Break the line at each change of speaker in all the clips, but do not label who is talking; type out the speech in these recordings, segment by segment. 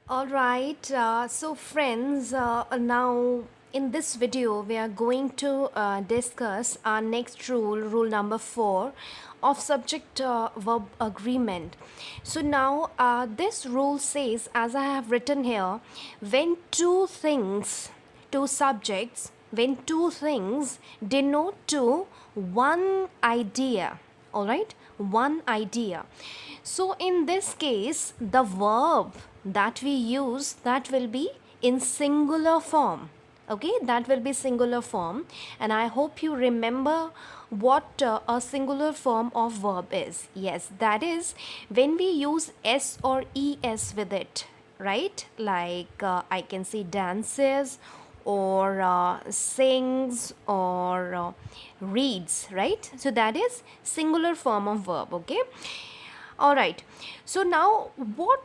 All right, so friends, now in this video, we are going to discuss our next rule, rule number 4 of subject verb agreement. So now, this rule says, as I have written here, when two subjects, when two things denote to one idea, all right, one idea. So in this case, the verb that we use, that will be in singular form. Okay, that will be singular form, and I hope you remember what a singular form of verb is. Yes, that is when we use s or es with it, right? Like I can say dances or sings or reads, right? So that is singular form of verb. Okay, all right. So now what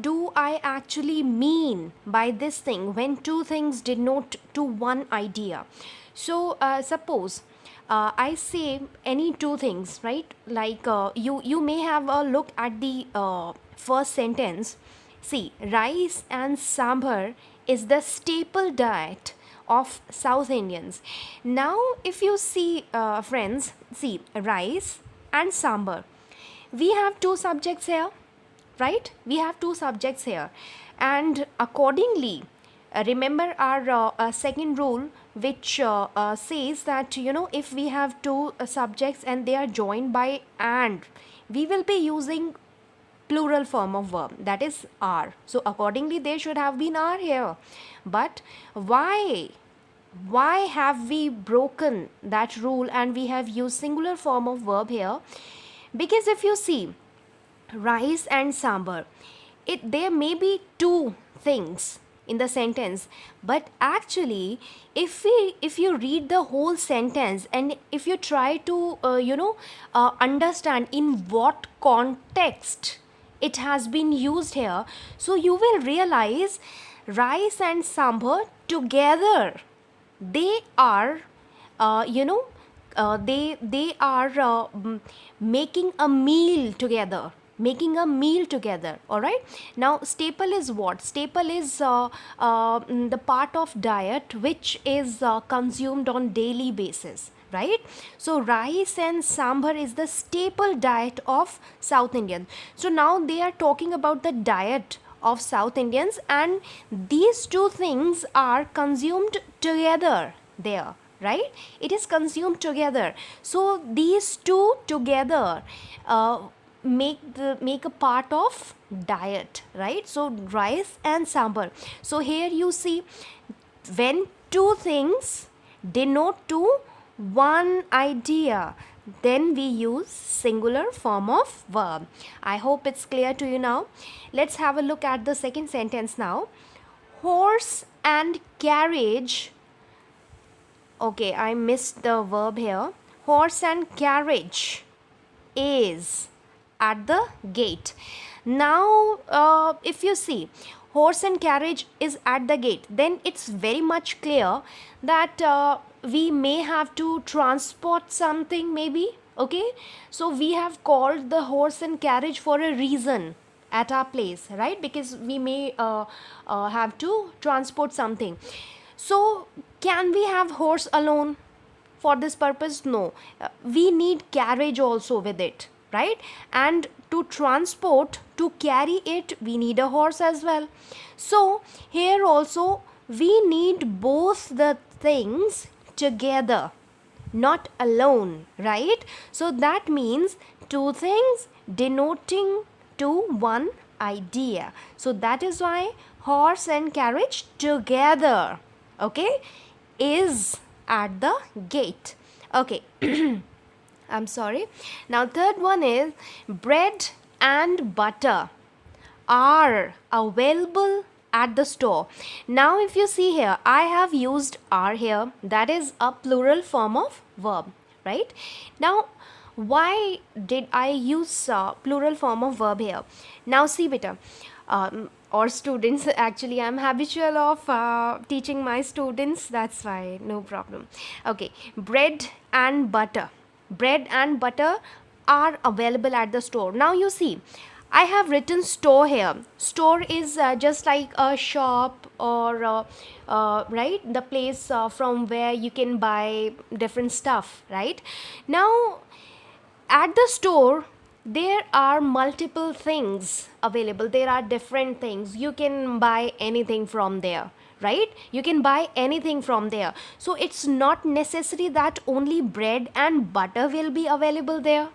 do I actually mean by this thing when two things denote to one idea? So suppose I say any two things, right? Like you may have a look at the first sentence. See, rice and sambar is the staple diet of South Indians. Now, if you see, friends, see rice and sambar, we have two subjects here, right? We have two subjects here, and accordingly, remember our second rule, which says that if we have two subjects and they are joined by and, we will be using plural form of verb, that is are. So accordingly there should have been are here, but why have we broken that rule and we have used singular form of verb here? Because if you see rice and sambar, there may be two things in the sentence, but actually if you read the whole sentence and if you try to understand in what context it has been used here, so you will realize rice and sambar together, they are they are making a meal together, all right. Now staple is what? Staple is the part of diet which is consumed on daily basis, right? So rice and sambar is the staple diet of South Indian. So now they are talking about the diet of South Indians, and these two things are consumed together there, right? It is consumed together. So these two together make a part of diet, right? So rice and sambar. So here you see, when two things denote to one idea, then we use singular form of verb. I hope it's clear to you now. Let's have a look at the second sentence now. Horse and carriage. Okay, I missed the verb here. Horse and carriage is at the gate. Now, if you see horse and carriage is at the gate, then it's very much clear that we may have to transport something, maybe. Okay, so we have called the horse and carriage for a reason at our place, right? Because we may have to transport something. So can we have horse alone for this purpose? No. We need carriage also with it, right? And to transport, to carry it, we need a horse as well. So here also we need both the things together, not alone, right? So that means two things denoting to one idea. So that is why horse and carriage together, okay, is at the gate. Okay. I'm sorry. Now third one is bread and butter are available at the store. Now if you see here, I have used are here, that is a plural form of verb, right? Now why did I use plural form of verb here? Now see beta, or students, actually I'm habitual of teaching my students, that's why no problem. Okay, bread and butter are available at the store. Now you see, I have written store here. Store is just like a shop or right, the place from where you can buy different stuff, right? Now, at the store, there are multiple things available. There are different things. You can buy anything from there, right? You can buy anything from there. So it's not necessary that only bread and butter will be available there.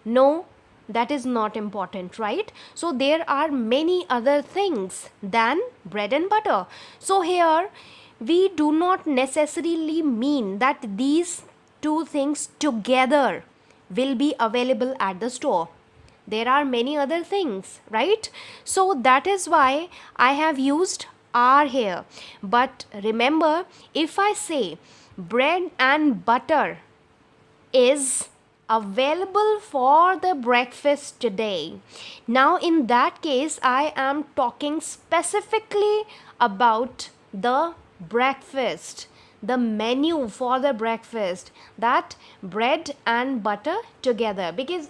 No, that is not important, right? So there are many other things than bread and butter. So here we do not necessarily mean that these two things together will be available at the store. There are many other things, right? So that is why I have used are here. But remember, if I say bread and butter is available for the breakfast today. Now, in that case, I am talking specifically about the breakfast, the menu for the breakfast, that bread and butter together. Because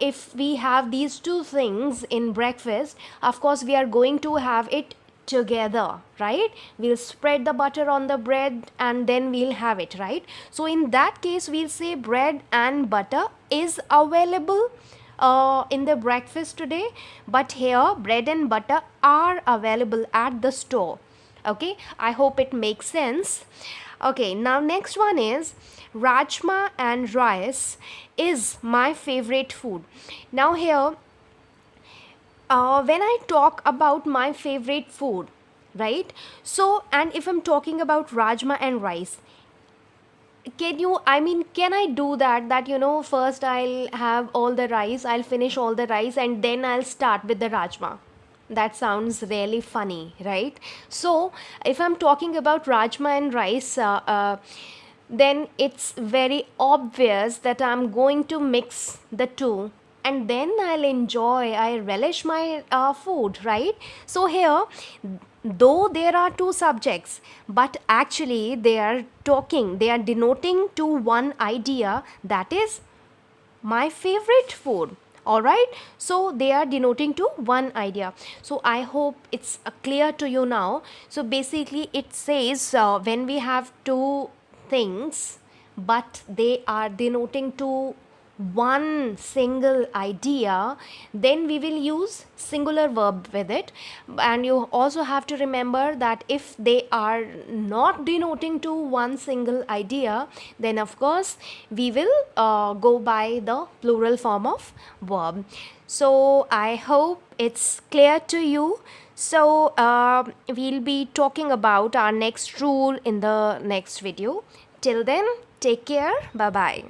if we have these two things in breakfast, of course we are going to have it together, right? We'll spread the butter on the bread and then we'll have it, right? So in that case, we'll say bread and butter is available in the breakfast today, but here bread and butter are available at the store. Okay, I hope it makes sense. Okay, now next one is rajma and rice is my favorite food. Now here, when I talk about my favorite food, right? So, and if I'm talking about rajma and rice, can I do that, first I'll have all the rice, I'll finish all the rice, and then I'll start with the rajma? That sounds really funny, right? So, if I'm talking about rajma and rice, then it's very obvious that I'm going to mix the two and then I relish my food, right? So here, though there are two subjects, but actually they are denoting to one idea, that is my favorite food. All right, so they are denoting to one idea. So I hope it's clear to you now. So basically it says when we have two things but they are denoting to one single idea, then we will use singular verb with it. And you also have to remember that if they are not denoting to one single idea, then of course we will go by the plural form of verb. So I hope it's clear to you. So we'll be talking about our next rule in the next video. Till then, take care. Bye bye.